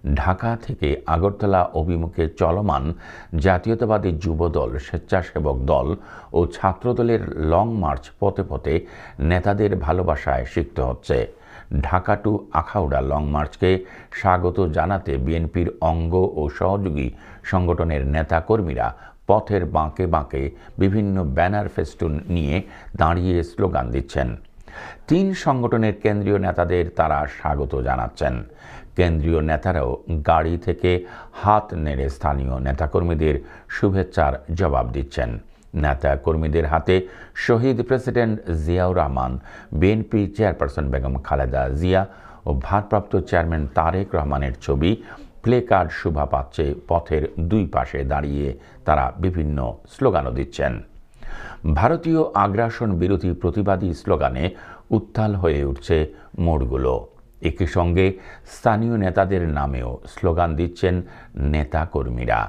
ঢাকা থেকে আগরতলা অভিমুখে চলমান জাতীয়তাবাদী যুবদল, স্বেচ্ছাসেবক দল ও ছাত্রদলের লং মার্চ পথে পথে নেতাদের ভালোবাসায় সিক্ত হচ্ছে। ঢাকা টু আখাউড়া লং মার্চকে স্বাগত জানাতে বিএনপির অঙ্গ ও সহযোগী সংগঠনের নেতাকর্মীরা পথের বাঁকে বাঁকে বিভিন্ন ব্যানার ফেস্টুন নিয়ে দাঁড়িয়ে স্লোগান দিচ্ছেন। 3 সংগঠনের কেন্দ্রীয় নেতাদের তারা স্বাগত জানাচ্ছেন। কেন্দ্রীয় নেতারাও গাড়ি থেকে হাত নেড়ে স্থানীয় নেতাকর্মীদের শুভেচ্ছার জবাব দিচ্ছেন। নেতাকর্মীদের হাতে শহীদ president Ziaur Rahman, BNP chairperson Begum Khaleda Zia ও ভারপ্রাপ্ত চেয়ারম্যান তারেক রহমানের ছবি, প্লে কার্ড শোভা পাচ্ছে। পথের 2 পাশে দাঁড়িয়ে তারা বিভিন্ন স্লোগানও দিচ্ছেন। ভারতীয় আগ্রাসন বিরোধী প্রতিবাদী স্লোগানে উত্তাল হয়ে উঠছে মোড়গুলো। একই সঙ্গে স্থানীয় নেতাদের নামেও স্লোগান দিচ্ছেন নেতাকর্মীরা।